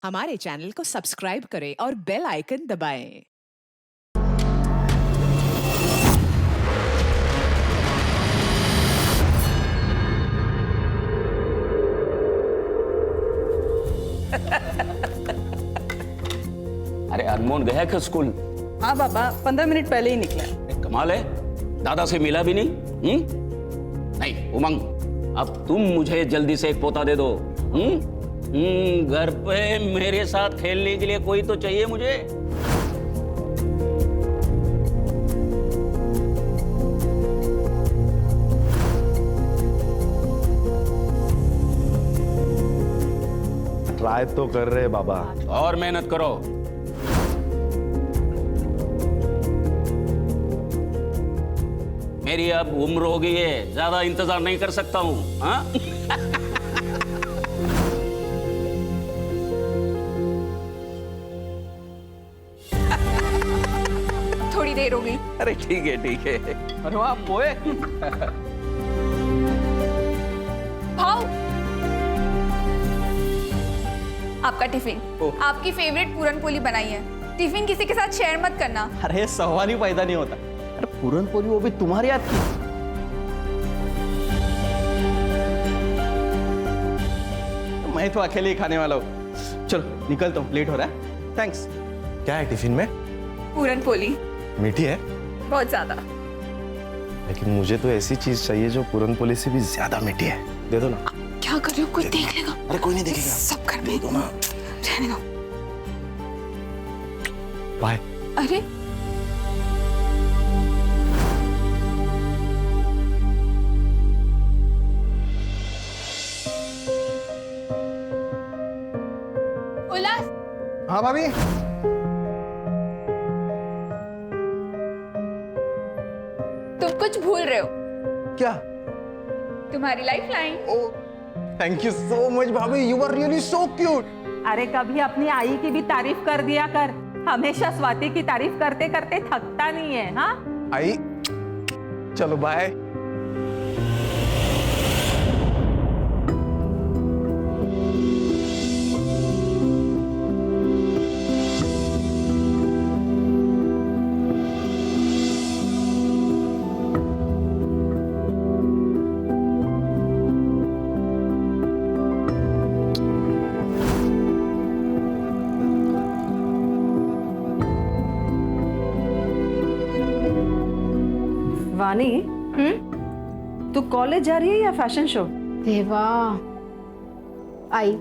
हमारे चैनल को सब्सक्राइब करें और बेल आइकन दबाएं। अरे अनमोल गया क्या स्कूल? हाँ पापा, 15 मिनट पहले ही निकला। कमाल है, दादा से मिला भी नहीं। नहीं उमंग, अब तुम मुझे जल्दी से एक पोता दे दो। घर पे मेरे साथ खेलने के लिए कोई तो चाहिए मुझे। ट्राई तो कर रहे बाबा। और मेहनत करो। मेरी अब उम्र हो गई है, ज्यादा इंतजार नहीं कर सकता हूँ। हाँ? थोड़ी देर हो गई। अरे ठीक है ठीक है। अरे वाह पोए। भाव, आपका टिफिन। आपकी फेवरेट पूरन पोली बनाई है। टिफिन किसी के साथ शेयर मत करना। अरे सवाल ही पैदा नहीं होता। अरे पूरन पोली वो भी तुम्हारी याद की। मैं तो अकेले ही खाने वाला हूँ। चलो निकलता हूँ, लेट हो रहा है। थैंक्स। क्या है टिफिन में? पूरन पोली मीठी है, बहुत ज्यादा। लेकिन मुझे तो ऐसी चीज चाहिए जो पूरनपोली से भी ज्यादा मीठी है। दे दो ना। क्या कर रहे हो? कोई देख लेगा। अरे कोई नहीं देखेगा। सब घर में दो ना। रहने दो। बाय। अरे उल्लास, हाँ भाभी। तुम कुछ भूल रहे हो। क्या? तुम्हारी life line. Oh thank you so much bhabhi, you are really so cute. अरे कभी अपनी आई की भी तारीफ कर दिया कर। हमेशा स्वाति की तारीफ करते करते थकता नहीं है। हाँ आई, चलो बाय। वानी, तू कॉलेज जा रही है या फैशन शो? देवा, आई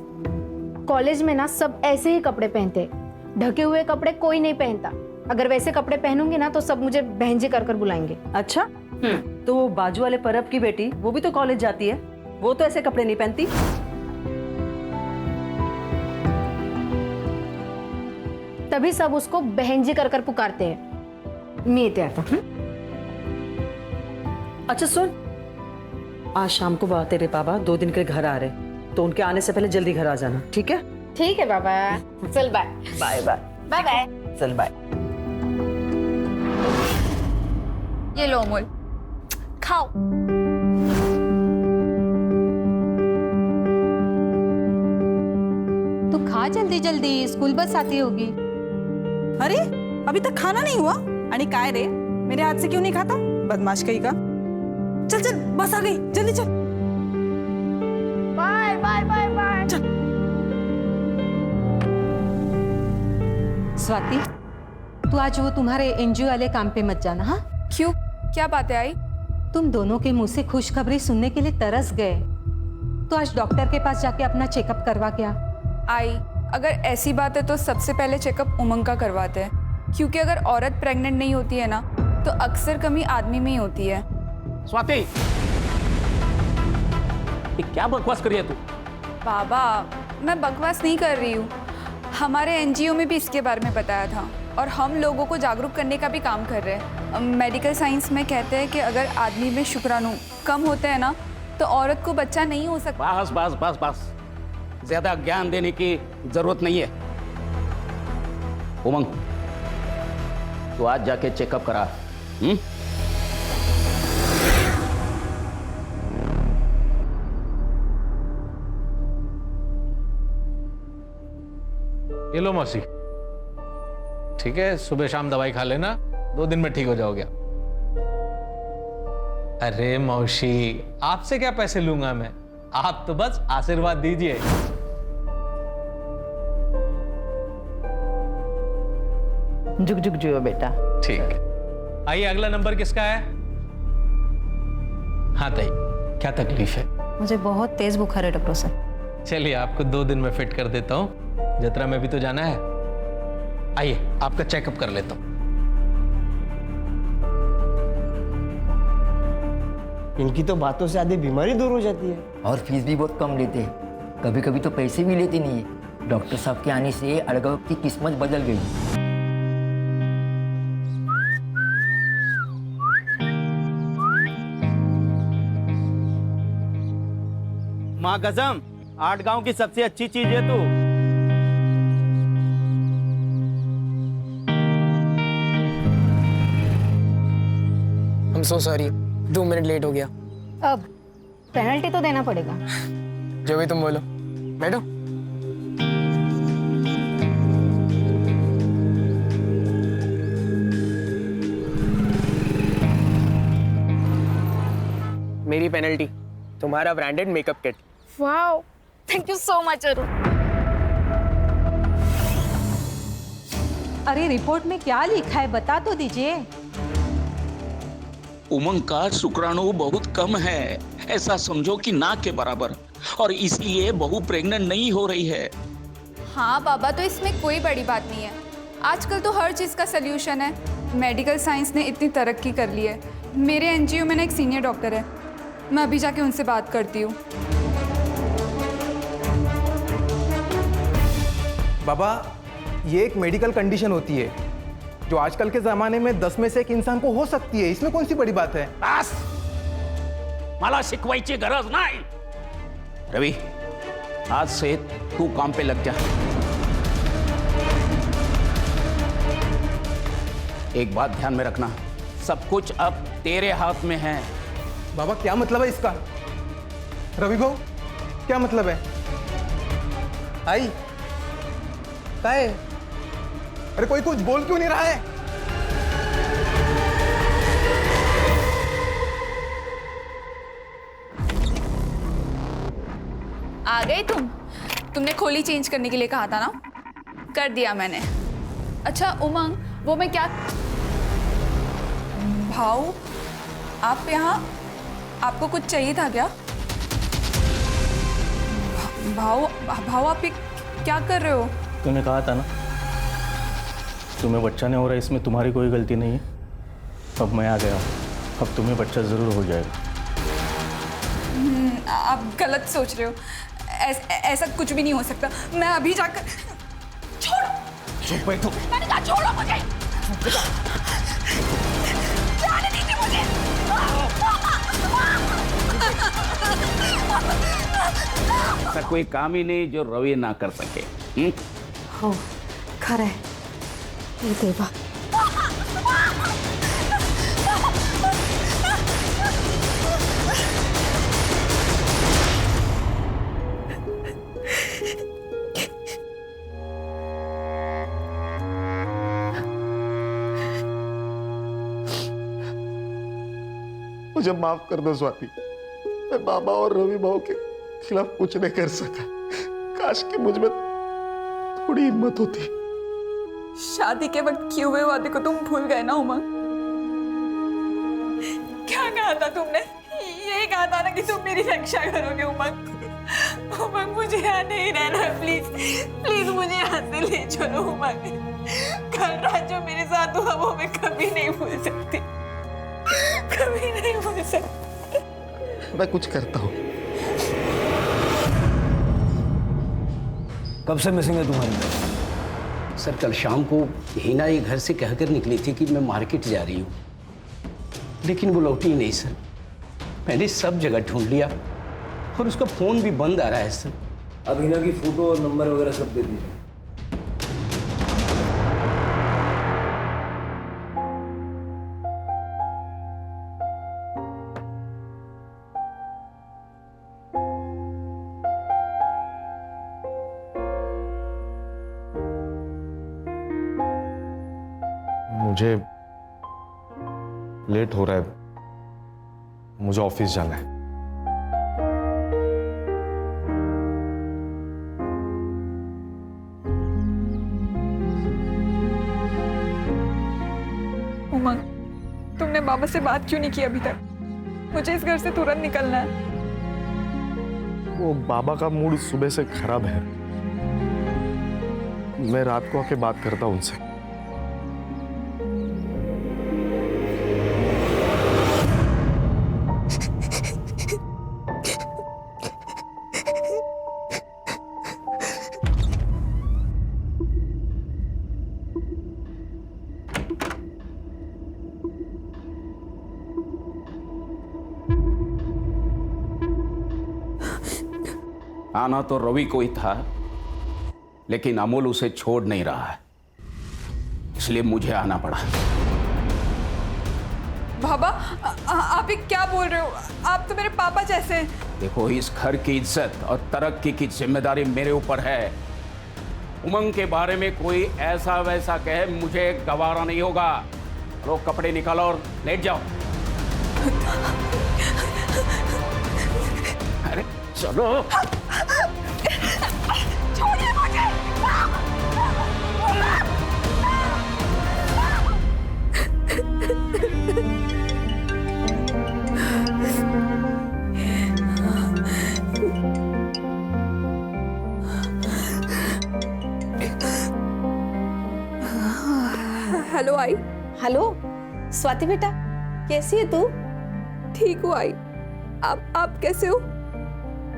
कॉलेज में ना सब ऐसे ही कपड़े पहनते, ढके हुए कपड़े कोई नहीं पहनता। अगर वैसे कपड़े पहनूंगी ना तो सब मुझे बहनजी कर बुलाएंगे। अच्छा, तो वो बाजू वाले परब की बेटी वो भी तो कॉलेज जाती है, वो तो ऐसे कपड़े नहीं पहनती। तभी सब उसको बहनजी कर पुकारते हैं। मी ते आता। अच्छा सुन, आज शाम को तेरे पापा 2 दिन के लिए घर आ रहे, तो उनके आने से पहले जल्दी घर आ जाना, ठीक है? ठीक है बाबा, चल bye. Bye bye. Bye bye. चल बाय। ये लो अमोल, खाओ। तो खा जल्दी जल्दी, स्कूल बस आती होगी। अरे अभी तक खाना नहीं हुआ? आणि काय रे, मेरे हाथ से क्यों नहीं खाता? बदमाश कहीं का। चल चल, बस आ गई, जल्दी चल। Bye bye bye bye. चल। स्वाति, तू आज वो तुम्हारे एनजीओ वाले काम पे मत जाना। हाँ, क्यों? क्या बात है आई? तुम दोनों के मुंह से खुशखबरी सुनने के लिए तरस गए, तो आज डॉक्टर के पास जाके अपना चेकअप करवा के आ। आई, अगर ऐसी बात है तो सबसे पहले चेकअप उमंग का करवाते हैं, क्योंकि अगर औरत प्रेग्नेंट नहीं होती है ना तो अक्सर कमी आदमी में ही होती है। स्वाति, ये क्या बकवास कर रही है तू? बाबा, मैं बकवास नहीं कर रही हूँ। हमारे एनजीओ में भी इसके बारे में बताया था और हम लोगों को जागरूक करने का भी काम कर रहे हैं। मेडिकल साइंस में कहते हैं कि अगर आदमी में शुक्राणु कम होते हैं ना तो औरत को बच्चा नहीं हो सकता। बस बस बस बस, ज्यादा ज्ञान देने की जरूरत नहीं है। उमंग, तू आज जाके चेकअप करा। ये लो मौसी, ठीक है, सुबह शाम दवाई खा लेना, 2 दिन में ठीक हो जाओगे। अरे मौसी, आपसे क्या पैसे लूंगा मैं, आप तो बस आशीर्वाद दीजिए। जुग जुग जियो बेटा। ठीक है, आइए अगला नंबर किसका है? हाँ ताई, क्या तकलीफ है? मुझे बहुत तेज बुखार है डॉक्टर साहब। चलिए आपको 2 दिन में फिट कर देता हूँ, जत्रा में भी तो जाना है। आइए आपका चेकअप कर लेता हूँ। इनकी तो बातों से आधी बीमारी दूर हो जाती है। और फीस भी बहुत कम लेते हैं, कभी कभी तो पैसे भी लेते नहीं है। डॉक्टर साहब के आने से अड़गव की किस्मत बदल गई। माँ कसम, 8 गांव की सबसे अच्छी चीज है तू। I'm so sorry, 2 minute late हो गया। अब पेनल्टी तो देना पड़ेगा। जो भी तुम बोलो। बैठो। मेरी पेनल्टी, तुम्हारा branded makeup kit. Wow, thank you so much Arun. अरे रिपोर्ट में क्या लिखा है बता तो दीजिए। उमंग का शुक्राणु बहुत कम है, ऐसा समझो कि ना के बराबर, और इसलिए बहू प्रेग्नेंट नहीं हो रही है। हाँ बाबा, तो इसमें कोई बड़ी बात नहीं है। आजकल तो हर चीज़ का सल्यूशन है। मेडिकल साइंस ने इतनी तरक्की कर ली है। मेरे एनजीओ में ना एक सीनियर डॉक्टर है, मैं अभी जाके उनसे बात करती हूँ। बाबा, ये एक मेडिकल कंडीशन होती है जो आजकल के जमाने में 10 में से 1 इंसान को हो सकती है। इसमें कौन सी बड़ी बात है? बस, मला शिकवायची गरज नाही। रवि, आज से तू काम पे लग जा। एक बात ध्यान में रखना, सब कुछ अब तेरे हाथ में है। बाबा, क्या मतलब है इसका? रवि भाऊ, क्या मतलब है? आई क्या है? अरे कोई कुछ बोल क्यों नहीं रहा है? आ गए तुमने खोली चेंज करने के लिए कहा था ना, कर दिया मैंने। अच्छा उमंग, वो मैं क्या भाऊ, आप यहाँ, आपको कुछ चाहिए था क्या? भाऊ आप ये क्या कर रहे हो? तूने कहा था ना, तुम्हें बच्चा नहीं हो रहा, इसमें तुम्हारी कोई गलती नहीं है। अब मैं आ गया, अब तुम्हें बच्चा जरूर हो जाएगा। आप गलत सोच रहे हो, ऐसा कुछ भी नहीं हो सकता। मैं अभी जाकर, छोड़ो। चुप बैठो। मैंने कहा छोड़ो मुझे। जाने दीजिए मुझे। ऐसा कोई काम ही नहीं जो रवि ना कर सके। हो, खरं आहे। हे देवा। मुझे माफ कर दो स्वाति, मैं बाबा और रवि भाऊ के खिलाफ कुछ नहीं कर सका। काश कि मुझ में थोड़ी हिम्मत होती। शादी के वक्त किए हुए वादे को तुम भूल गए ना उमंग? क्या कहा था तुमने? यही कहा था ना कि तुम मेरी रक्षा करोगे उमंग। उमंग, मुझे यहाँ नहीं रहना, प्लीज प्लीज मुझे यहाँ से ले चलो उमंग। कल रात जो मेरे साथ हुआ वो मैं कभी नहीं भूल सकती, कभी नहीं भूल सकती। मैं कुछ करता हूँ। कब से मिसिंग है तुम्हारी? सर, कल शाम को हिना ये घर से कहकर निकली थी कि मैं मार्केट जा रही हूँ, लेकिन वो लौटी ही नहीं सर। मैंने सब जगह ढूंढ लिया और उसका फोन भी बंद आ रहा है सर। अब हिना की फोटो और नंबर वगैरह सब दे दीजिए। मुझे लेट हो रहा है, मुझे ऑफिस जाना है। उमंग, तुमने बाबा से बात क्यों नहीं की अभी तक? मुझे इस घर से तुरंत निकलना है। वो बाबा का मूड सुबह से खराब है, मैं रात को आके बात करता हूं उनसे। आना तो रवि को ही था, लेकिन अमोल उसे छोड़ नहीं रहा है, इसलिए मुझे आना पड़ा। बाबा, आप ये क्या बोल रहे हो? आप तो मेरे पापा जैसे हैं। देखो, इस घर की इज्जत और तरक्की की जिम्मेदारी मेरे ऊपर है। उमंग के बारे में कोई ऐसा वैसा कहे, मुझे गवारा नहीं होगा। लो, कपड़े निकालो और लेट जाओ। अरे चलो। छोड़िए मुझे। हेलो आई। हेलो स्वाति बेटा, कैसी है तू? ठीक हूँ आई। आप कैसे हो?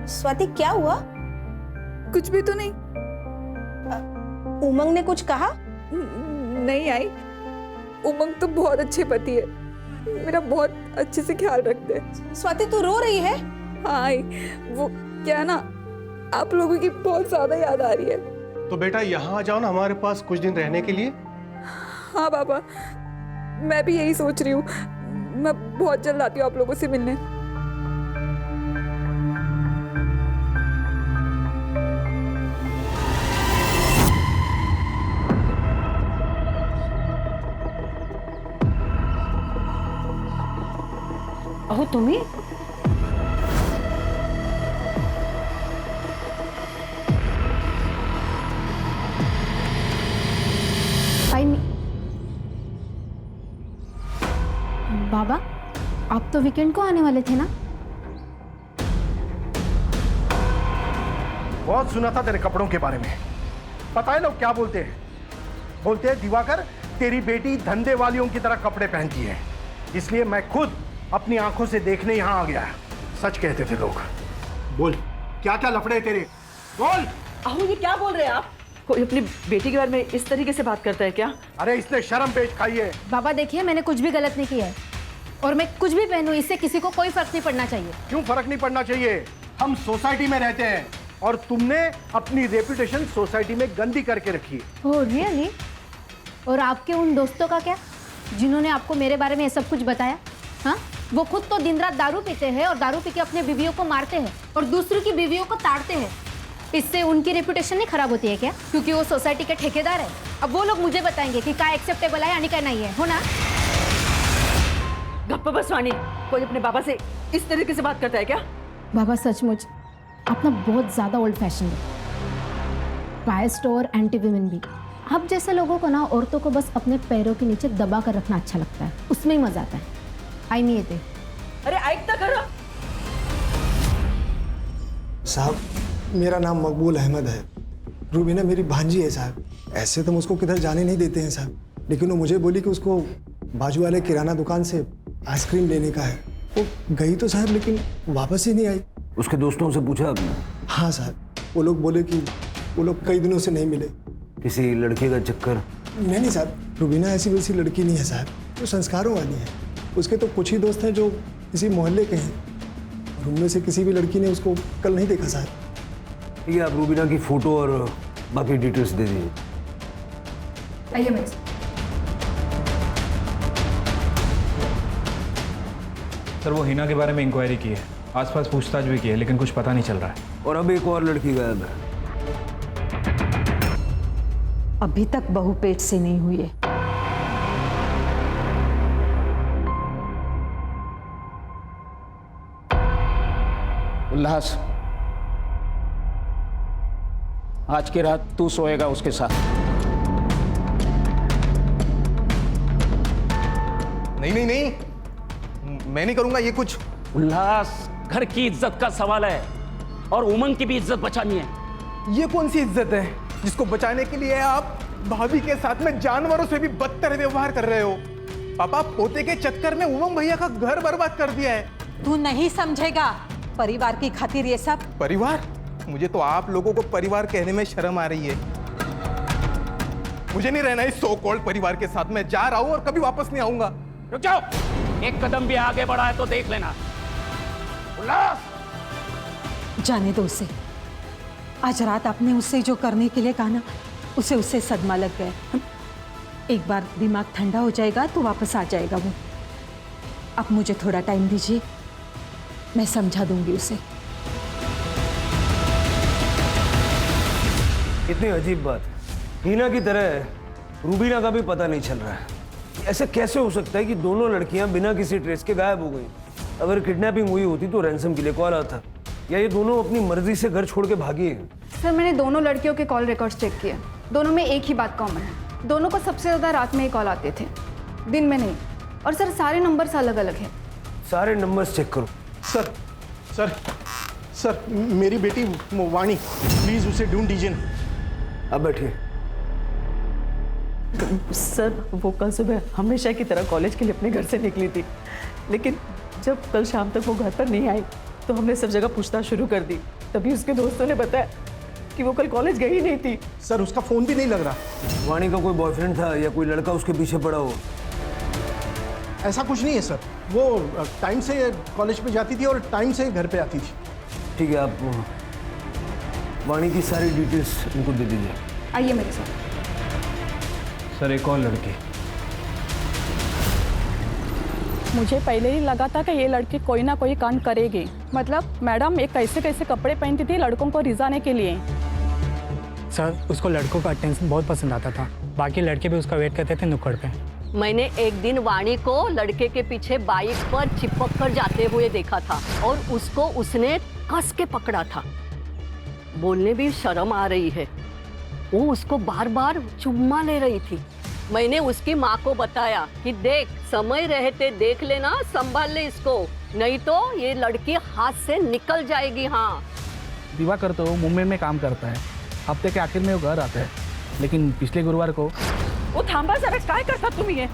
स्वाति क्या हुआ? कुछ भी तो नहीं। उमंग ने कुछ कहा? नहीं आई, उमंग तो बहुत अच्छे पति है, मेरा बहुत अच्छे से ख्याल रखते हैं। स्वाति तू रो रही है? हाँ आई, वो क्या ना, आप लोगों की बहुत ज्यादा याद आ रही है। तो बेटा यहाँ आ जाओ ना हमारे पास कुछ दिन रहने के लिए। हाँ पापा, मैं भी यही सोच रही हूँ। मैं बहुत जल्द आती हूँ आप लोगों से मिलने। अहो तुम्ही? बाबा, आप तो वीकेंड को आने वाले थे ना? बहुत सुना था तेरे कपड़ों के बारे में। पता है लोग क्या बोलते हैं? बोलते हैं दिवाकर, तेरी बेटी धंधे वालियों की तरह कपड़े पहनती है, इसलिए मैं खुद अपनी आंखों से देखने यहाँ आ गया। सच कहते थे लोग। बोल, क्या क्या लफड़े तेरे? बोल। अहो ये क्या बोल रहे हैं आप? कोई अपनी बेटी के बारे में इस तरीके से बात करता है क्या? अरे इसने शर्म पेश खाई है। बाबा देखिए, मैंने कुछ भी गलत नहीं किया है, और मैं कुछ भी पहनूं इससे किसी को कोई फर्क नहीं पड़ना चाहिए। क्यों फर्क नहीं पड़ना चाहिए? हम सोसाइटी में रहते हैं और तुमने अपनी रेपुटेशन सोसाइटी में गंदी करके रखी है। Oh really? और आपके उन दोस्तों का क्या, जिन्होंने आपको मेरे बारे में ये सब कुछ बताया? हाँ, वो खुद तो दिन रात दारू पीते हैं और दारू पी के अपने बीवियों को मारते हैं और दूसरों की बीवियों को ताड़ते हैं। इससे उनकी रेपुटेशन नहीं खराब होती है क्या? क्योंकि वो सोसाइटी के ठेकेदार है। अब वो लोग मुझे बताएंगे कि क्या एक्सेप्टेबल है यानी क्या नहीं है, हो ना? गप्पा बस वाणी, कोई अपने बाबा से इस तरीके से बात करता है क्या? बाबा सचमुच आप ना बहुत ज़्यादा ओल्ड फैशन है, बायस्ड और एंटी विमेन भी। आप जैसे लोगों को ना औरतों को बस अपने पैरों के नीचे दबा कर रखना अच्छा लगता है, उसमें ही मजा आता है। आई नहीं थे। अरे ऐकता करो साहब, मेरा नाम मकबूल अहमद है। रूबीना मेरी भांजी है साहब। ऐसे तो मुझको किधर जाने नहीं देते हैं साहब, लेकिन वो मुझे बोली कि उसको बाजू वाले किराना दुकान से आइसक्रीम लेने का है। वो गई तो साहब, लेकिन वापस ही नहीं आई। उसके दोस्तों से पूछा आपने? हाँ साहब, वो लोग बोले कि वो लोग कई दिनों से नहीं मिले। किसी लड़के का चक्कर? नहीं साहब, रूबीना ऐसी वैसी लड़की नहीं है साहब, वो संस्कारों वाली है। उसके तो कुछ ही दोस्त हैं जो इसी मोहल्ले के हैं, और उनमें से किसी भी लड़की ने उसको कल नहीं देखा साहब। ये आप रूबीना की फोटो और बाकी डिटेल्स दे दीजिए। आइए मैं। सर, वो हिना के बारे में इंक्वायरी की है, आसपास पूछताछ भी की है, लेकिन कुछ पता नहीं चल रहा है। और अब एक और लड़की गायब है। अभी तक बहू पेट से नहीं हुई है। उल्लास, आज की रात तू सोएगा उसके साथ। नहीं नहीं नहीं, मैं नहीं करूंगा ये कुछ। उल्लास, घर की इज्जत का सवाल है और उमंग की भी इज्जत बचानी है। ये कौन सी इज्जत है जिसको बचाने के लिए आप भाभी के साथ में जानवरों से भी बदतर व्यवहार कर रहे हो? पापा, पोते के चक्कर में उमंग भैया का घर बर्बाद कर दिया है। तू नहीं समझेगा, परिवार की खातिर ये सब। परिवार? मुझे तो आप लोगों को परिवार कहने में शर्म आ रही है। मुझे नहीं रहना इस सो कॉल्ड परिवार के साथ। मैं जा रहा हूं और कभी वापस नहीं आऊंगा। रुक जाओ, एक कदम भी आगे बढ़ा है तो देख लेना। उल्लास, जाने दो उसे। आज रात आपने उससे जो करने के लिए कहा ना, उससे सदमा लग गया। एक बार दिमाग ठंडा हो जाएगा तो वापस आ जाएगा वो। आप मुझे थोड़ा टाइम दीजिए, मैं समझा दूंगी उसे। इतनी अजीब बात, हीना की तरह रूबीना का भी पता नहीं चल रहा है। ऐसे कैसे हो सकता है कि दोनों लड़कियां बिना किसी ट्रेस के गायब हो गई? अगर किडनैपिंग हुई होती तो रैंसम के लिए कॉल आता, या ये दोनों अपनी मर्जी से घर छोड़ के भागी है? सर, मैंने दोनों लड़कियों के कॉल रिकॉर्ड्स चेक किए। दोनों में एक ही बात कॉमन है, दोनों को सबसे ज़्यादा रात में ही कॉल आते थे, दिन में नहीं। और सर, सारे नंबर्स अलग अलग हैं। सारे नंबर्स चेक करो। सर सर सर, मेरी बेटी वाणी, प्लीज उसे ढूंढ दीजिए। अब बैठिए। सर, वो कल सुबह हमेशा की तरह कॉलेज के लिए अपने घर से निकली थी, लेकिन जब कल शाम तक वो घर पर नहीं आई तो हमने सब जगह पूछताछ शुरू कर दी। तभी उसके दोस्तों ने बताया कि वो कल कॉलेज गई नहीं थी। सर, उसका फोन भी नहीं लग रहा। वाणी का कोई बॉयफ्रेंड था या कोई लड़का उसके पीछे पड़ा हो? ऐसा कुछ नहीं है सर, वो टाइम से कॉलेज पे जाती थी और टाइम से घर पे आती थी। ठीक है, आप वाणी की सारी डिटेल्स उनको दे दीजिए। आइए मेरे साथ। सर, एक और लड़की। मुझे पहले ही लगा था कि ये लड़की कोई ना कोई कांड करेगी। मतलब मैडम, एक कैसे कैसे कपड़े पहनती थी लड़कों को रिझाने के लिए। सर, उसको लड़कों का अटेंशन बहुत पसंद आता था। बाकी लड़के भी उसका वेट करते थे नुक्कड़ पे। मैंने एक दिन वाणी को लड़के के पीछे बाइक पर चिपक कर जाते हुए देखा था और उसको उसने कस के पकड़ा था। बोलने भी शर्म आ रही है। वो उसको बार बार चुम्मा ले रही थी। मैंने उसकी माँ को बताया कि देख, समय रहते देख लेना, संभाल ले इसको, नहीं तो ये लड़की हाथ से निकल जाएगी। हाँ, दिवाकर तो मुंबई में काम करता है, हफ्ते के आखिर में वो घर आता है, लेकिन पिछले गुरुवार को वो थांबा जरा, काय करता तुम्ही ये?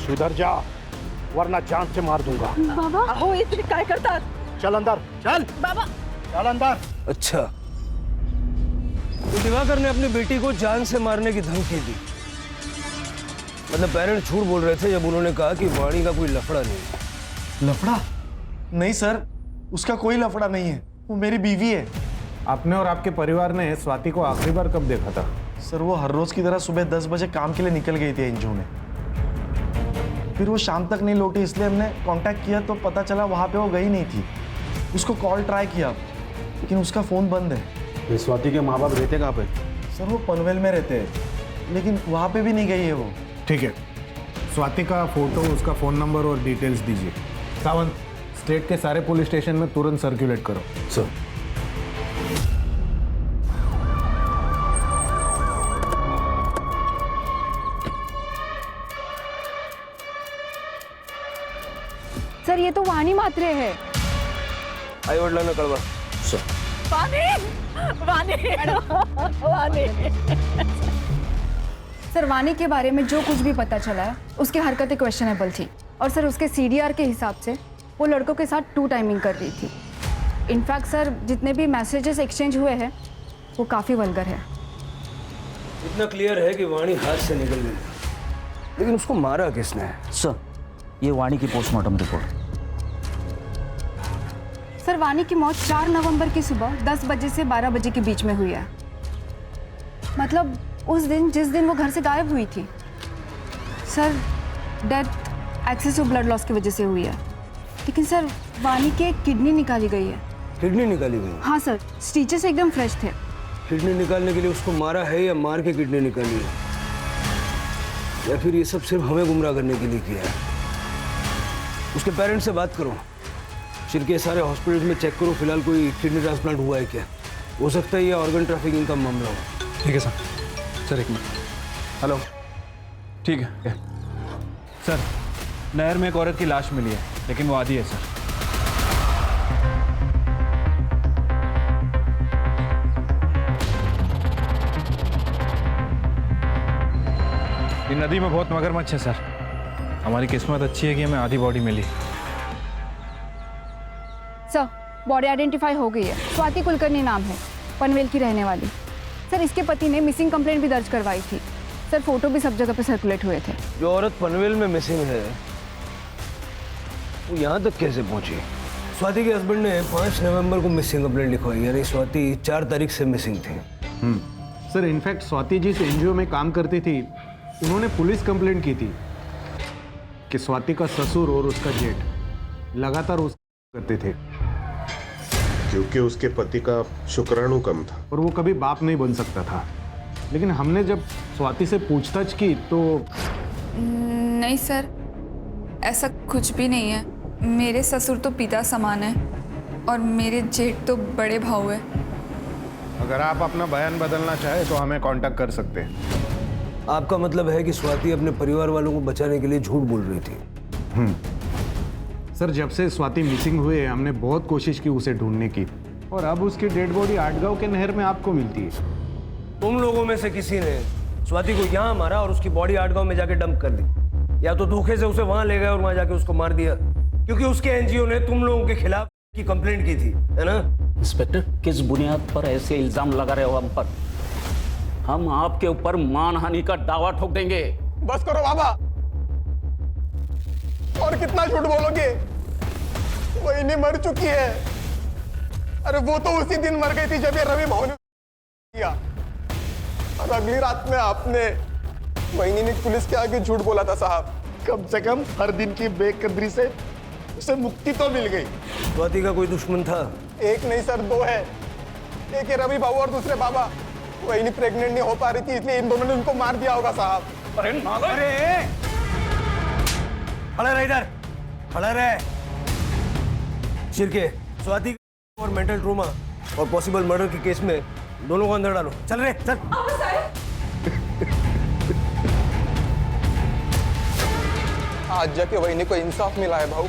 सुधर जा, वरना जान से मार दूंगा। बाबा, अहो इतने काय करतात? चल अंदर, चल बाबा, चल अंदर। अच्छा, तो दिवाकर ने अपनी बेटी को जान से मारने की धमकी दी। मतलब पेरेंट्स झूठ बोल रहे थे जब उन्होंने कहा कि वाणी का कोई लफड़ा नहीं। लफड़ा? नहीं सर, उसका कोई लफड़ा नहीं है, वो मेरी बीवी है। आपने और आपके परिवार ने स्वाति को आखिरी बार कब देखा था? सर, वो हर रोज की तरह सुबह 10 बजे काम के लिए निकल गई थी एनजीओ में। फिर वो शाम तक नहीं लौटी, इसलिए हमने कांटेक्ट किया तो पता चला वहाँ पे वो गई नहीं थी। उसको कॉल ट्राई किया, लेकिन उसका फ़ोन बंद है। स्वाति के माँ बाप रहते कहाँ पे? सर, वो पनवेल में रहते हैं, लेकिन वहाँ पे भी नहीं गई है वो। ठीक है, स्वाति का फोटो, उसका फ़ोन नंबर और डिटेल्स दीजिए। सावंत, स्टेट के सारे पुलिस स्टेशन में तुरंत सर्कुलेट करो। सर। सर, ये तो वाणी मात्रे है। आई वडिलांना कळवा। सर। वाणी, वाणी। सर, वाणी के बारे में जो कुछ भी पता चला है, उसकी हरकतें क्वेश्चनेबल थी। और सर, उसके सीडीआर के हिसाब से वो लड़कों के साथ 2 टाइमिंग कर रही थी। इनफैक्ट सर, जितने भी मैसेजेस एक्सचेंज हुए हैं वो काफ़ी वल्गर है। इतना क्लियर है कि वाणी हाथ से निकल गई, लेकिन उसको मारा किसने? सर, ये वाणी की पोस्टमार्टम रिपोर्ट। सर, वाणी की मौत 4 नवंबर की सुबह 10 बजे से 12 बजे के बीच में हुई है। मतलब उस दिन जिस दिन वो घर से गायब हुई थी। Sir, death excessive blood loss की वजह से हुई है। लेकिन सर, वाणी की किडनी निकाली गई है। किडनी निकाली गई? हाँ सर, स्टिचेस एकदम फ्रेश थे। किडनी निकालने के लिए उसको मारा है या मार के किडनी निकाली है? या फिर ये सब सिर्फ हमें गुमराह करने के लिए किया है? उसके पेरेंट्स से बात करो, शिरके सारे हॉस्पिटल में चेक करो, फिलहाल कोई किडनी ट्रांसप्लांट हुआ है क्या? हो सकता है ये ऑर्गन ट्रैफिकिंग का मामला हो। ठीक है सर एक मिनट। हेलो, ठीक है सर। नहर में एक औरत की लाश मिली है, लेकिन वो आधी है सर। ये नदी में बहुत मगरमच्छ है सर। हमारी किस्मत अच्छी है कि हमें आधी बॉडी मिली। सर, बॉडी आइडेंटिफाई हो गई है। स्वाति कुलकर्णी नाम है, पनवेल की रहने वाली। सर, इसके पति ने मिसिंग कंप्लेंट भी दर्ज करवाई थी। सर, फोटो भी सब जगह पे सर्कुलेट हुए थे। जो औरत पनवेल में मिसिंग है वो यहाँ तक कैसे पहुंची? स्वाति के हस्बैंड ने 5 नवंबर को मिसिंग कंप्लेंट लिखवाई, यानी स्वाति 4 तारीख से मिसिंग थी। सर, इनफैक्ट स्वाति जिस एनजीओ में काम करती थी, उन्होंने पुलिस कंप्लेंट की थी कि स्वाति का ससुर और उसका जेठ लगातार उस करते थे, क्योंकि उसके पति का शुक्राणु कम था और वो कभी बाप नहीं बन सकता था। लेकिन हमने जब स्वाति से पूछताछ की तो नहीं सर, ऐसा कुछ भी नहीं है। मेरे ससुर तो पिता समान है और मेरे जेठ तो बड़े भाऊ है। अगर आप अपना बयान बदलना चाहे तो हमें कांटेक्ट कर सकते हैं। आपका मतलब है कि स्वाति अपने परिवार वालों को बचाने के लिए झूठ बोल रही थी? सर, जब से स्वाति मिसिंग हुए हमने बहुत कोशिश की उसे ढूंढने की, और अब उसकी डेड बॉडी आटगांव के नहर में आपको मिलती है। तुम लोगों में से किसी ने स्वाति को यहाँ मारा और उसकी बॉडी आटगांव में जाके डंप कर दी, या तो धोखे से उसे वहां ले गए और वहां जाके उसको मार दिया, क्योंकि उसके एनजीओ ने तुम लोगों के खिलाफ की कंप्लेंट की थी, है ना? इंस्पेक्टर, किस बुनियाद पर ऐसे इल्जाम लगा रहे हो हम पर? हम आपके ऊपर मानहानि का दावा ठोक देंगे। बस करो बाबा, और कितना झूठ बोलोगे? वही मर चुकी है। अरे वो तो उसी दिन मर गई थी जब ये रवि भाऊ ने किया, और अगली रात में आपने वही ने पुलिस के आगे झूठ बोला था। साहब, कम से कम हर दिन की बेकदरी से उसे मुक्ति तो मिल गई। स्वाति का कोई दुश्मन था? एक नहीं सर, 2 है। एक है रवि भाऊ और दूसरे बाबा। वही प्रेग्नेंट नहीं हो पा रही थी, इसलिए इन दोनों ने उनको मार दिया होगा साहब। अरे खड़ा रह इधर, खड़ा रह। शिरके, स्वाति और मेंटल ट्रोमा और पॉसिबल मर्डर के केस में दोनों को अंदर डालो। चल रे, चल। आज जाके वही को इंसाफ मिला है भाऊ।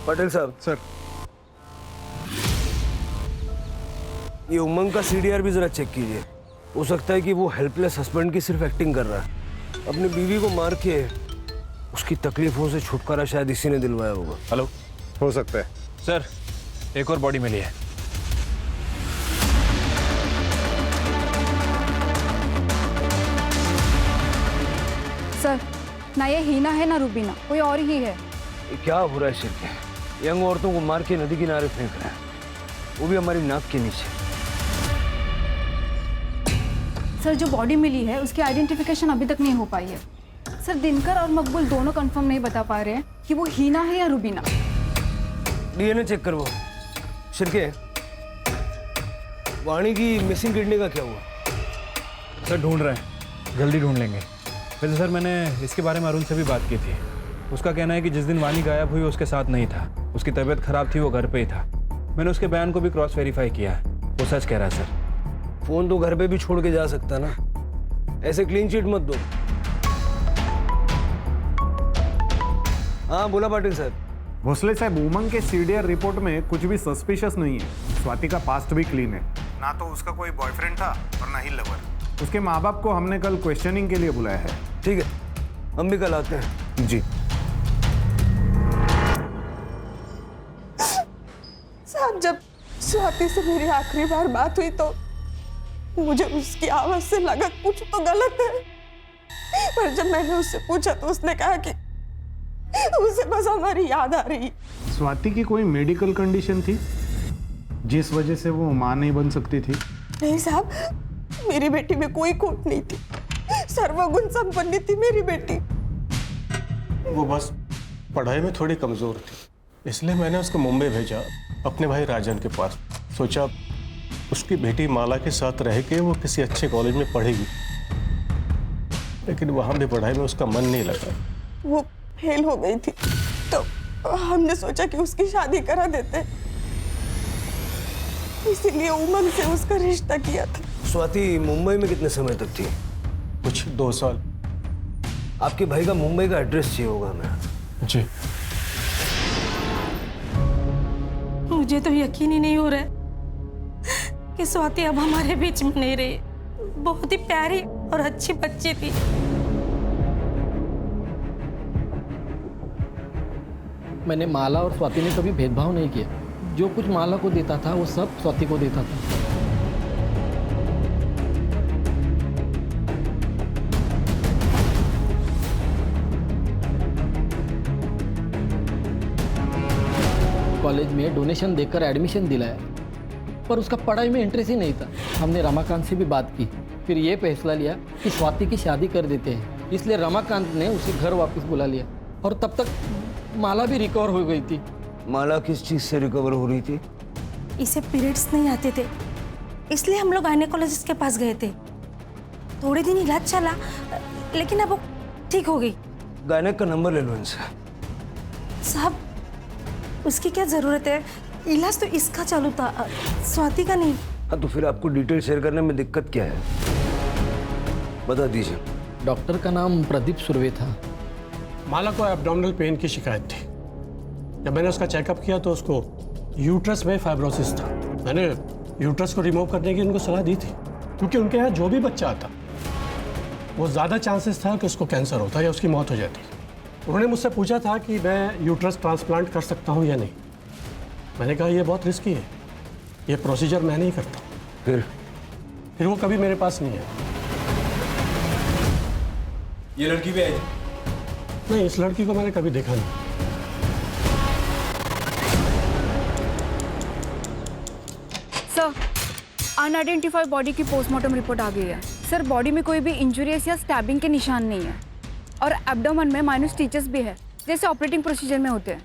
पटेल साहब। सर, ये उमंग का सीडीआर भी जरा चेक कीजिए। हो सकता है कि वो हेल्पलेस हस्बैंड की सिर्फ एक्टिंग कर रहा है। अपनी बीवी को मार के उसकी तकलीफों से छुटकारा शायद इसी ने दिलवाया होगा। हेलो, हो सकता है। सर, एक और बॉडी मिली है। सर, ना ये हीना है ना रूबीना, कोई और ही है। ये क्या हो रहा है शिरके? यंग औरतों को मार के नदी किनारे फेंक रहा है, वो भी हमारी नाक के नीचे। सर, जो बॉडी मिली है उसकी आइडेंटिफिकेशन अभी तक नहीं हो पाई है। सर, दिनकर और मकबूल दोनों कंफर्म नहीं बता पा रहे हैं कि वो हीना है या रूबीना। डीएनए चेक करवाओ। शिरके, वाणी की मिसिंग किडनी का क्या हुआ? सर, ढूंढ रहे हैं, जल्दी ढूंढ लेंगे। वैसे सर, मैंने इसके बारे में अरुण से भी बात की थी। उसका कहना है कि जिस दिन वाणी गायब हुई उसके साथ नहीं था, उसकी तबीयत खराब थी, वो घर पे ही था। मैंने उसके बयान को भी क्रॉस वेरीफाई किया है, वो सच कह रहा है सर। फोन तो घर पे भी छोड़ के जा सकता ना, ऐसे क्लीन चिट मत दो। हाँ बोला पाटिल साहब। भोसले साहब, उमंग के सीडीआर रिपोर्ट में कुछ भी सस्पिशियस नहीं है। स्वाति का पास्ट भी क्लीन है, ना तो उसका कोई बॉयफ्रेंड था और ना ही लवर। उसके माँ बाप को हमने कल क्वेश्चनिंग के लिए बुलाया है। ठीक है, हम भी कल आते हैं। जी साहब, जब स्वाति से मेरी आखिरी बार बात हुई तो मुझे उसकी आवाज से लगा कुछ तो गलत है, पर जब मैंने उससे पूछा तो उसने कहा कि उसे बस हमारी याद आ रही। स्वाति की कोई मेडिकल कंडीशन थी जिस वजह से वो मां नहीं बन सकती थी? नहीं साहब, मेरी बेटी में कोई खोट नहीं थी, सर्वगुण संपन्न थी मेरी बेटी। वो बस पढ़ाई में थोड़ी कमजोर थी, इसलिए मैंने उसको मुंबई भेजा अपने भाई राजन के पास। सोचा उसकी बेटी माला के साथ रह के वो किसी अच्छे कॉलेज में पढ़ेगी, लेकिन वहां भी पढ़ाई में उसका मन नहीं लगा। वो फेल हो गई थी तो हमने सोचा कि उसकी शादी करा देते, इसीलिए उमंग से उसका रिश्ता किया था। स्वाति मुंबई में कितने समय तक थी? कुछ 2 साल। आपके भाई का मुंबई का एड्रेस चाहिए होगा हमें। जी। मुझे तो यकीन ही नहीं हो रहा है कि स्वाति अब हमारे बीच में नहीं रही। बहुत ही प्यारी और अच्छी बच्ची थी। मैंने माला और स्वाति में कभी भेदभाव नहीं किया। जो कुछ माला को देता था वो सब स्वाति को देता था। कॉलेज में डोनेशन देकर एडमिशन दिलाया, पर उसका पढ़ाई में इंटरेस्ट ही नहीं था। हमने रमाकांत से भी बात की, फिर ये फैसला लिया कि स्वाति की शादी कर देते हैं। इसलिए रमाकांत ने उसे घर वापस बुला लिया और तब तक माला भी रिकवर हो गई थी। माला किस चीज से रिकवर हो रही थी? इसे पीरियड्स नहीं आते थे, इसलिए हम लोग गायनेकोलॉजिस्ट के पास गए थे। थोड़े दिन इलाज चला, लेकिन अब वो ठीक हो गई। गायनेक का नंबर ले लो इनसे। साहब, उसकी क्या जरूरत है? इलाज तो इसका चालू था, स्वाति का नहीं। हाँ, तो फिर आपको डिटेल शेयर करने में दिक्कत क्या है? बता दीजिए। डॉक्टर का नाम प्रदीप सुर्वे था। माला को एब्डोमिनल पेन की शिकायत थी। जब मैंने उसका चेकअप किया तो उसको यूट्रस में फाइब्रोसिस था। मैंने यूट्रस को रिमूव करने की उनको सलाह दी थी, क्योंकि उनके यहाँ जो भी बच्चा आता वो ज़्यादा चांसेस था कि उसको कैंसर होता या उसकी मौत हो जाती। उन्होंने मुझसे पूछा था कि मैं यूट्रस ट्रांसप्लांट कर सकता हूँ या नहीं। मैंने कहा यह बहुत रिस्की है, ये प्रोसीजर मैं नहीं करता। फिर वो कभी मेरे पास नहीं है। ये लड़की भी आई? नहीं, इस लड़की को मैंने कभी देखा नहीं। सर, अनआइडेंटिफाइड बॉडी की पोस्टमार्टम रिपोर्ट आ गई है। सर, बॉडी में कोई भी इंजुरीज या स्टैबिंग के निशान नहीं है और एब्डोमेन में माइनर स्टिचेस भी है, जैसे ऑपरेटिंग प्रोसीजर में होते हैं।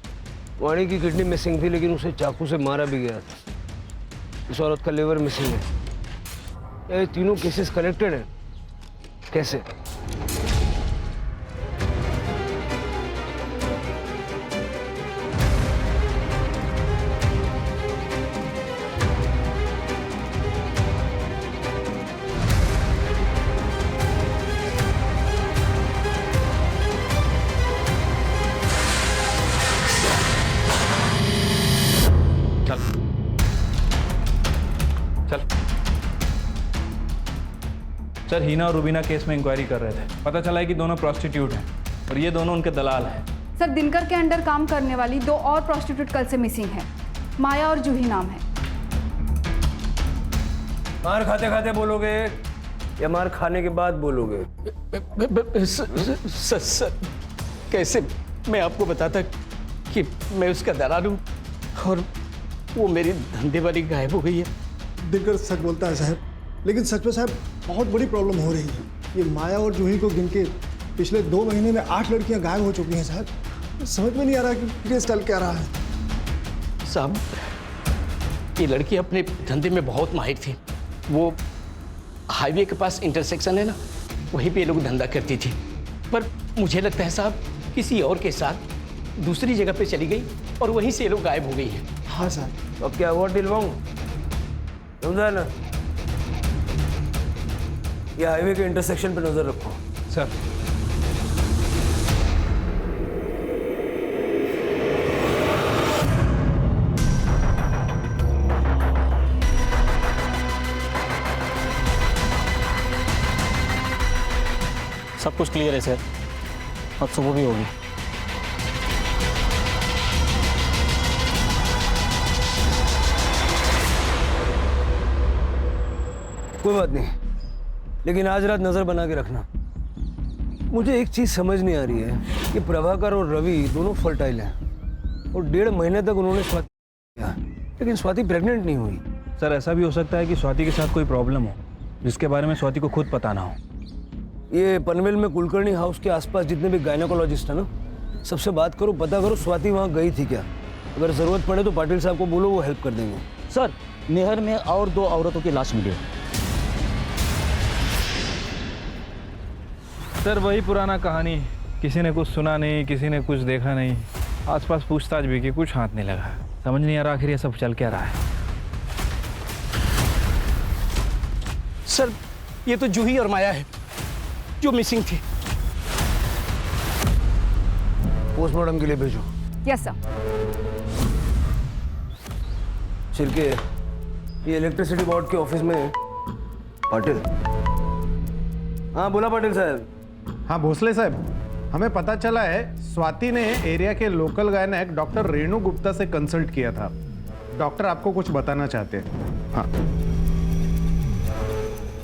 वाणी की किडनी मिसिंग थी, लेकिन उसे चाकू से मारा भी गया था। इस औरत का लिवर मिसिंग है। ये तीनों केसेस कनेक्टेड हैं? कैसे? सर, हीना और रुबीना केस में इंक्वायरी कर रहे थे। पता चला है कि दोनों प्रॉस्टिट्यूट हैं और ये दोनों उनके दलाल हैं। सर, दिनकर के अंडर काम करने वाली 2 और प्रॉस्टिट्यूट कल से मिसिंग है। माया और जूही नाम है। मार खाते खाते बोलोगे या मार खाने के बाद बोलोगे? सर, कैसे मैं आपको बताता कि मैं उसका दलाल हूँ और वो मेरी धंधे वाली गायब हो गई है। दिनकर सच बोलता है साहब, लेकिन सच में साहब बहुत बड़ी प्रॉब्लम हो रही है। ये माया और जूही को गिन के पिछले 2 महीने में 8 लड़कियां गायब हो चुकी हैं साहब। समझ में नहीं आ रहा कि ये चल क्या रहा है। साहब, ये लड़की अपने धंधे में बहुत माहिर थी। वो हाईवे के पास इंटरसेक्शन है ना, वहीं पे ये लोग धंधा करती थी। पर मुझे लगता है साहब किसी और के साथ दूसरी जगह पे चली गई और वहीं से ये लोग गायब हो गई हैं। हाँ साहब। अब क्या अवार्ड दिलवाऊं? समझा ना? ये हाईवे के इंटरसेक्शन पे नजर रखो। सर, सब कुछ क्लियर है सर, अब सुबह भी होगी। कोई बात नहीं, लेकिन आज रात नजर बना के रखना। मुझे एक चीज समझ नहीं आ रही है कि प्रभाकर और रवि दोनों फर्टाइल हैं और 1.5 महीने तक उन्होंने स्वाति किया, लेकिन स्वाति प्रेग्नेंट नहीं हुई। सर, ऐसा भी हो सकता है कि स्वाति के साथ कोई प्रॉब्लम हो जिसके बारे में स्वाति को खुद पता ना हो। ये पनवेल में कुलकर्णी हाउस के आसपास जितने भी गायनेकोलॉजिस्ट हैं ना, सबसे बात करो, पता करो स्वाति वहाँ गई थी क्या। अगर ज़रूरत पड़े तो पाटिल साहब को बोलो, वो हेल्प कर देंगे। सर, नहर में और 2 औरतों की लाश मिली है। सर वही पुराना कहानी, किसी ने कुछ सुना नहीं, किसी ने कुछ देखा नहीं, आसपास पूछताछ भी की, कुछ हाथ नहीं लगा। समझ नहीं आ रहा आखिर ये सब चल क्या रहा है। सर ये तो जूही और माया है जो मिसिंग थी। पोस्टमार्टम के लिए भेजो। Yes sir. छिड़के, ये इलेक्ट्रिसिटी बोर्ड के ऑफिस में पाटिल। हाँ बोला पाटिल साहब। हाँ भोसले साहब, हमें पता चला है स्वाति ने एरिया के local gynaec doctor Renu Gupta से कंसल्ट किया था। डॉक्टर आपको कुछ बताना चाहते हैं। हाँ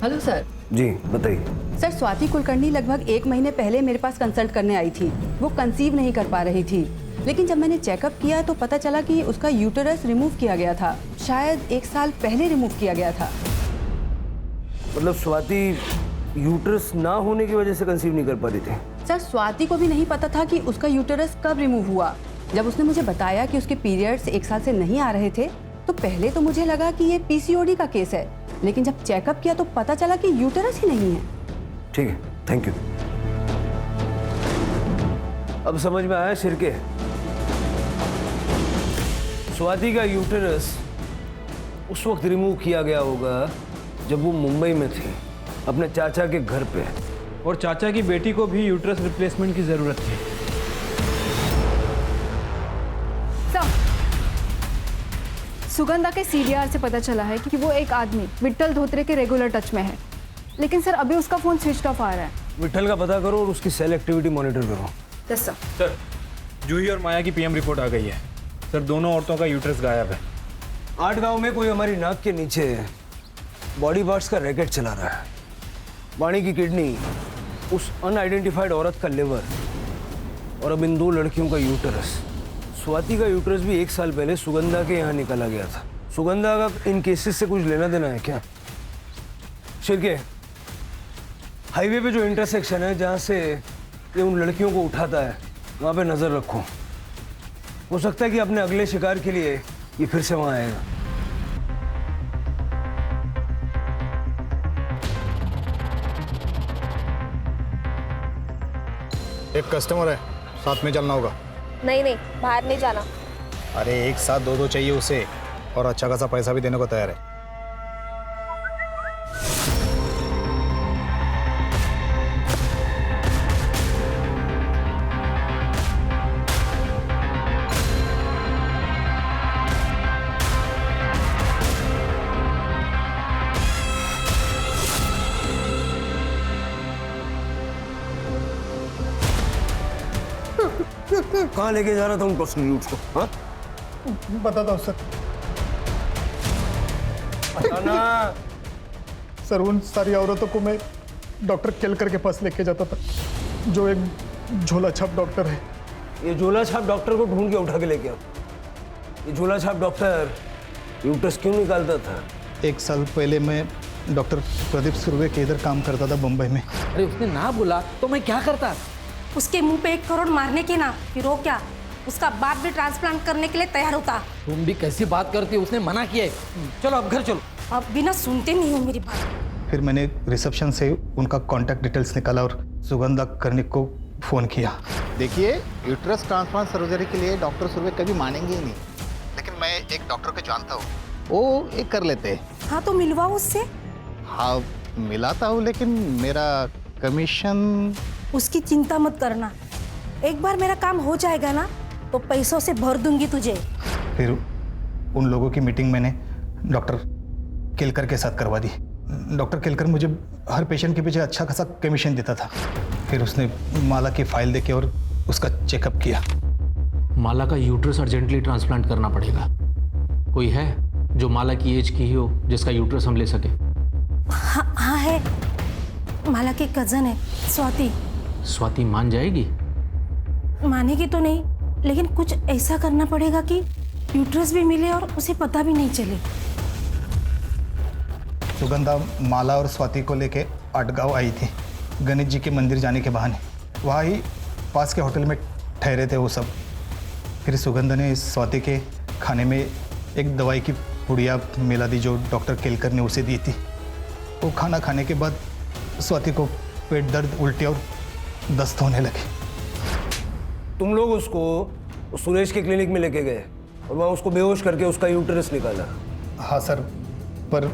हेलो सर। जी बताइए। सर स्वाति कुलकर्णी लगभग 1 महीने पहले मेरे पास कंसल्ट करने आई थी। वो कंसीव नहीं कर पा रही थी, लेकिन जब मैंने चेकअप किया तो पता चला कि उसका यूटेरस रिमूव किया गया था। शायद 1 साल पहले रिमूव किया गया था। मतलब स्वाति यूट्रस ना होने की वजह से कंसीव नहीं कर पा रही थी? सर स्वाति को भी नहीं पता था कि उसका यूटेरस कब रिमूव हुआ। जब उसने मुझे बताया कि उसके पीरियड्स 1 साल से नहीं आ रहे थे तो पहले तो मुझे लगा कि ये पीसीओडी का केस है, लेकिन जब चेकअप किया तो पता चला कि यूटेरस ही नहीं है। ठीक है, थैंक यू। अब समझ में आया शिरके, स्वाति का यूटेरस उस वक्त रिमूव किया गया होगा जब वो मुंबई में थी, अपने चाचा के घर पे, और चाचा की बेटी को भी यूट्रस रिप्लेसमेंट की जरूरत थी। सुगंधा के सीडीआर से पता चला है कि वो एक आदमी विट्ठल धोत्रे के रेगुलर टच में है, लेकिन सर अभी उसका फोन स्विच ऑफ आ रहा है। विट्ठल का पता करो और उसकी सेल एक्टिविटी मॉनिटर करो। Yes sir. सर जूही और माया की पीएम रिपोर्ट आ गई है। सर दोनों औरतों का यूट्रस गायब है। 8 गांव में कोई हमारी नाक के नीचे बॉडी पार्ट्स का रैकेट चला रहा है। वाणी की किडनी, उस अनआइडेंटिफाइड औरत का लिवर और अब इन 2 लड़कियों का यूटेरस। स्वाति का यूटेरस भी 1 साल पहले सुगंधा के यहाँ निकाला गया था। सुगंधा का इन केसेस से कुछ लेना देना है क्या? शिरके, हाईवे पे जो इंटरसेक्शन है जहाँ से ये उन लड़कियों को उठाता है, वहाँ पे नजर रखो। हो सकता है कि अपने अगले शिकार के लिए ये फिर से वहाँ आएगा। एक कस्टमर है, साथ में चलना होगा। नहीं नहीं, बाहर नहीं जाना। अरे एक साथ 2 चाहिए उसे, और अच्छा खासा पैसा भी देने को तैयार है। कहाँ लेके जा रहा था उन प्रोस्टिट्यूट्स को? हाँ बताता हूँ सर। बताना। सर उन सारी औरतों को मैं डॉक्टर केलकर के पास लेके जाता था, जो एक झोला छाप डॉक्टर है। ये झोला छाप डॉक्टर को ढूंढ के उठा के लेके आओ। ये झोला छाप डॉक्टर यूट्रस क्यों निकालता था? 1 साल पहले मैं डॉक्टर प्रदीप सुर्वे के इधर काम करता था बम्बई में। अरे उसने ना बोला तो मैं क्या करता? उसके मुंह पे 1 करोड़ मारने के ना, फिर वो क्या, उसका बाप भी ट्रांसप्लांट करने के लिए तैयार होता। तुम भी कैसी बात करती हो? उसने मना किया है। चलो अब घर चलो। अब बिना सुनते नहीं हो मेरी बात। फिर मैंने रिसेप्शन से उनका कॉन्टैक्ट डिटेल्स निकाला और सुगंधा कर्णिक को फ़ोन किया। देखिए, यूट्रस ट्रांसप्लांट सर्जरी के लिए डॉक्टर सुर्वे कभी मानेंगे ही नहीं, लेकिन मैं एक डॉक्टर को जानता हूँ, वो एक कर लेते हैं। हाँ तो मिलवाओ उससे। हाँ मिलाता हूँ, लेकिन मेरा कमीशन। उसकी चिंता मत करना, एक बार मेरा काम हो जाएगा ना तो पैसों से भर दूंगी तुझे। फिर उन लोगों की मीटिंग मैंने डॉक्टर केलकर के साथ करवा दी। डॉक्टर केलकर मुझे हर पेशेंट के पीछे अच्छा खासा कमीशन देता था। फिर उसने माला की फाइल देके और उसका चेकअप किया। माला का यूट्रस अर्जेंटली ट्रांसप्लांट करना पड़ेगा। कोई है जो माला की एज की ही हो, जिसका यूट्रस हम ले सके? हाँ है, माला की कजन है स्वाति। स्वाति मान जाएगी? मानेगी तो नहीं, लेकिन कुछ ऐसा करना पड़ेगा कि यूट्रस भी मिले और उसे पता भी नहीं चले। सुगंधा माला और स्वाति को लेके आटगांव आई थी गणेश जी के मंदिर जाने के बहाने। वहाँ ही पास के होटल में ठहरे थे वो सब। फिर सुगंधा ने स्वाति के खाने में एक दवाई की पुड़िया मिलादी जो डॉक्टर केलकर ने उसे दी थी, वो खाना खाने के बाद स्वाति को पेट दर्द, उल्टी और दस्त होने लगे। तुम लोग उसको सुरेश के क्लिनिक में लेके गए और वहाँ उसको बेहोश करके उसका यूट्रस निकाला। हाँ सर, पर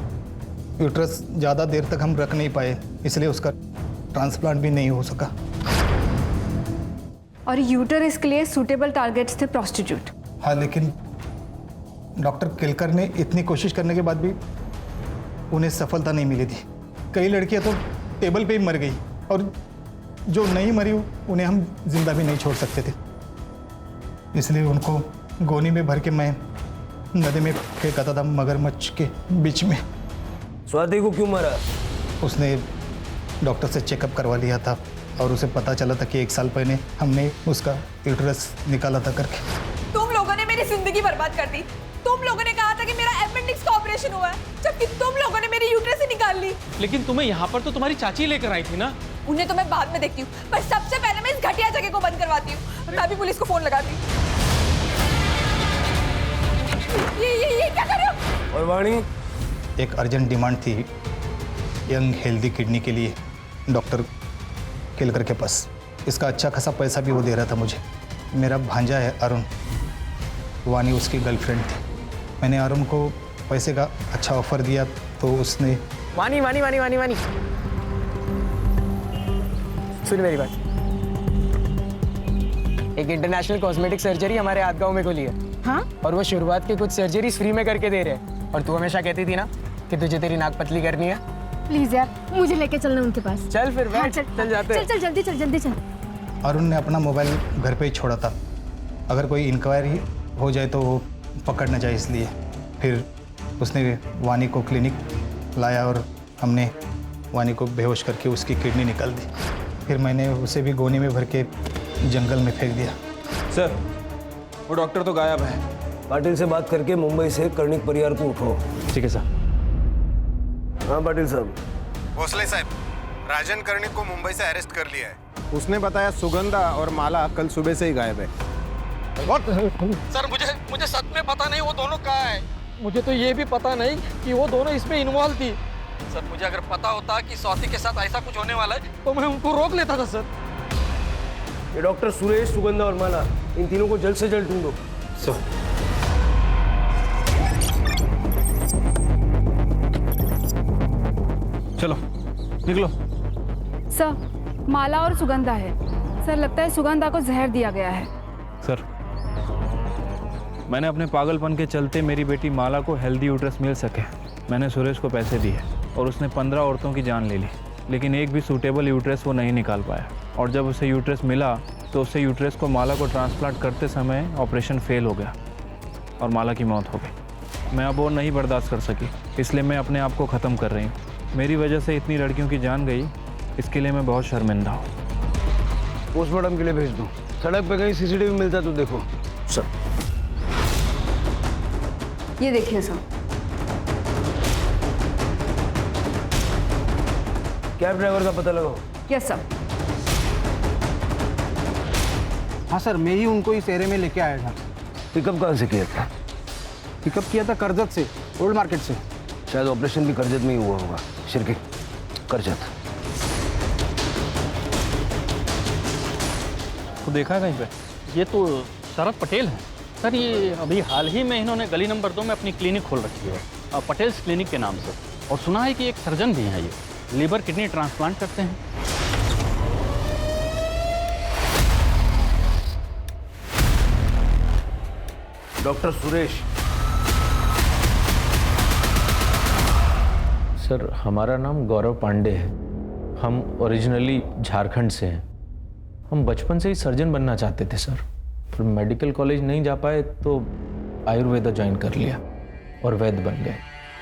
यूट्रस ज़्यादा देर तक हम रख नहीं पाए, इसलिए उसका ट्रांसप्लांट भी नहीं हो सका। और यूटरस के लिए सूटेबल टारगेट्स थे प्रोस्टिट्यूट। हाँ, लेकिन डॉक्टर केलकर ने इतनी कोशिश करने के बाद भी उन्हें सफलता नहीं मिली थी। कई लड़कियां तो टेबल पे ही मर गई और जो नहीं मरी उन्हें हम जिंदा भी नहीं छोड़ सकते थे, इसलिए उनको गोनी में भर के मैं नदी में फेंकाता था, मगरमच्छ के बीच में। स्वाति को क्यों मारा? उसने डॉक्टर से चेकअप करवा लिया था और उसे पता चला था कि 1 साल पहले हमने उसका यूट्रस निकाला था करके। तुम लोगों ने मेरी जिंदगी बर्बाद कर दी। तुम लोगों ने कहा था कि मेरा अपेंडिक्स का ऑपरेशन हुआ है, जबकि तुम लोगों ने मेरी यूट्रस ही निकाल ली। लेकिन तुम्हें यहाँ पर तो तुम्हारी चाची लेकर आई थी ना। उन्हें तो मैं बाद में देखती हूँ, पर सबसे पहले मैं इस घटिया जगह को बंद करवाती हूँ। मैं भी पुलिस को फोन लगाती हूँ। ये क्या कर रहे हो? और वाणी, एक अर्जेंट डिमांड थी यंग हेल्दी किडनी के लिए डॉक्टर केलकर के पास। इसका अच्छा खासा पैसा भी वो दे रहा था मुझे। मेरा भांजा है अरुण, वानी उसकी गर्लफ्रेंड थी। मैंने अरुण को पैसे का अच्छा ऑफर दिया तो उसने वानी वानी वानी वानी वानी सुन मेरी बात। एक इंटरनेशनल कॉस्मेटिक सर्जरी हमारे आदगांव में खुली है। हाँ? और वो शुरुआत के कुछ सर्जरीज फ्री में करके दे रहे हैं। और तू हमेशा कहती थी ना कि तुझे तेरी नाक पतली करनी है। प्लीज यार, मुझे लेके चलना उनके पास। चल फिर बैठ। हाँ, चल जाते हैं। चल जल्दी चल जल्दी चल। अरुण ने अपना मोबाइल घर पे ही छोड़ा था, अगर कोई इंक्वायरी हो जाए तो वो पकड़ न जाए, इसलिए फिर उसने वानी को क्लिनिक लाया और हमने वानी को बेहोश करके उसकी किडनी निकाल दी। फिर मैंने उसे भी गोनी में भर के जंगल में फेंक दिया। सर, वो डॉक्टर तो गायब है। पाटिल से बात करके मुंबई से कर्णिक परिवार को उठो। ठीक है सर। हाँ पाटिल साहब। भोसले साहब, राजन कर्णिक को मुंबई से अरेस्ट कर लिया है। उसने बताया सुगंधा और माला कल सुबह से ही गायब है। सर मुझे सच में पता नहीं वो दोनों कहाँ है। मुझे तो ये भी पता नहीं कि वो दोनों इसमें इन्वॉल्व थी। सर मुझे अगर पता होता कि स्वाति के साथ ऐसा कुछ होने वाला है तो मैं उनको रोक लेता था सर। ये डॉक्टर सुरेश, सुगंधा और माला, इन तीनों को जल्द से जल्द ढूंढो। सर चलो निकलो। सर माला और सुगंधा है। सर लगता है सुगंधा को जहर दिया गया है। सर, मैंने अपने पागलपन के चलते मेरी बेटी माला को हेल्दी यूट्रस मिल सके, मैंने सुरेश को पैसे दिए और उसने 15 औरतों की जान ले ली, लेकिन एक भी सूटेबल यूट्रस वो नहीं निकाल पाया। और जब उसे यूट्रस मिला तो उससे यूट्रस को माला को ट्रांसप्लांट करते समय ऑपरेशन फेल हो गया और माला की मौत हो गई। मैं अब और नहीं बर्दाश्त कर सकी, इसलिए मैं अपने आप को ख़त्म कर रही हूँ। मेरी वजह से इतनी लड़कियों की जान गई, इसके लिए मैं बहुत शर्मिंदा हूँ। पोस्टमार्टम के लिए भेज दो। सड़क पे कहीं सीसीटीवी मिलता तो देखो। सर ये देखिए सर। कैब ड्राइवर का पता लगाओ। Yes sir. हाँ सर, मैं ही उनको इस एरिया में लेके आया था। पिकअप कहाँ से किया था? पिकअप किया था करजत से, ओल्ड मार्केट से। शायद ऑपरेशन भी करजत में ही हुआ होगा। शिरके करजत। तो देखा है कहीं पे? ये तो शरद पटेल हैं सर। ये अभी हाल ही में इन्होंने गली नंबर 2 में अपनी क्लिनिक खोल रखी है, पटेल्स क्लिनिक के नाम से। और सुना है कि एक सर्जन भी हैं, ये लीवर किडनी ट्रांसप्लांट करते हैं। डॉक्टर सुरेश। सर हमारा नाम गौरव पांडे है। हम ओरिजिनली झारखंड से हैं। हम बचपन से ही सर्जन बनना चाहते थे सर, पर मेडिकल कॉलेज नहीं जा पाए तो आयुर्वेदा ज्वाइन कर लिया और वैद्य बन गए।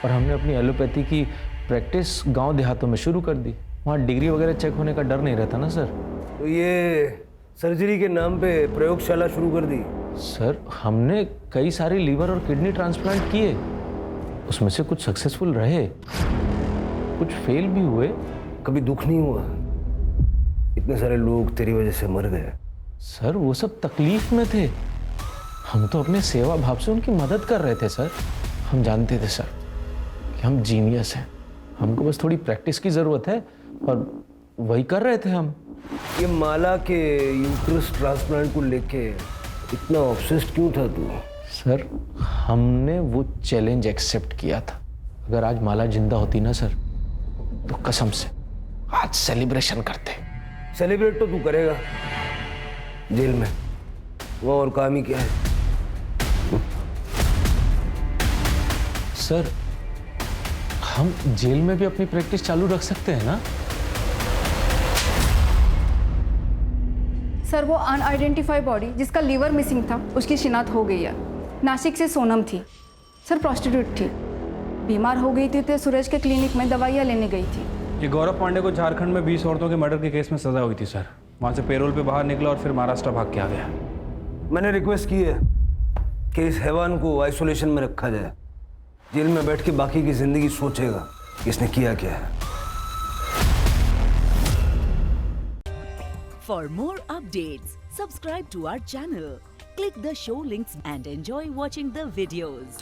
और हमने अपनी एलोपैथी की प्रैक्टिस गांव देहातों में शुरू कर दी। वहाँ डिग्री वगैरह चेक होने का डर नहीं रहता ना सर। तो ये सर्जरी के नाम पे प्रयोगशाला शुरू कर दी? सर हमने कई सारे लीवर और किडनी ट्रांसप्लांट किए, उसमें से कुछ सक्सेसफुल रहे, कुछ फेल भी हुए। कभी दुख नहीं हुआ? इतने सारे लोग तेरी वजह से मर गए। सर वो सब तकलीफ में थे, हम तो अपने सेवा भाव से उनकी मदद कर रहे थे सर। हम जानते थे सर कि हम जीनियस हैं, हमको बस थोड़ी प्रैक्टिस की ज़रूरत है और वही कर रहे थे हम। ये माला के यूट्रस ट्रांसप्लांट को लेके इतना ऑब्सेस्ड क्यों था तू? सर हमने वो चैलेंज एक्सेप्ट किया था। अगर आज माला जिंदा होती ना सर, तो कसम से आज सेलिब्रेशन करते। सेलिब्रेट तो तू करेगा जेल में, वो और काम ही क्या है? सर हम जेल में भी अपनी प्रैक्टिस चालू रख सकते हैं ना? सर वो अनआइडेंटिफाइड बॉडी जिसका लीवर मिसिंग था उसकी शिनाख्त हो गई है। नासिक से सोनम थी सर, प्रोस्टिट्यूट थी, बीमार हो गई थी तो सूरज के क्लिनिक में दवाइयाँ लेने गई थी। ये गौरव पांडे को झारखंड में 20 औरतों के मर्डर के केस में सजा हुई थी सर। वहाँ से पेरोल पे बाहर निकला और फिर महाराष्ट्र भाग के आ गया। मैंने रिक्वेस्ट की है कि इस हैवान को आइसोलेशन में रखा जाए। जेल में बैठ के बाकी की जिंदगी सोचेगा कि इसने किया क्या है। For more updates, subscribe to our channel, click the show links and enjoy watching the videos.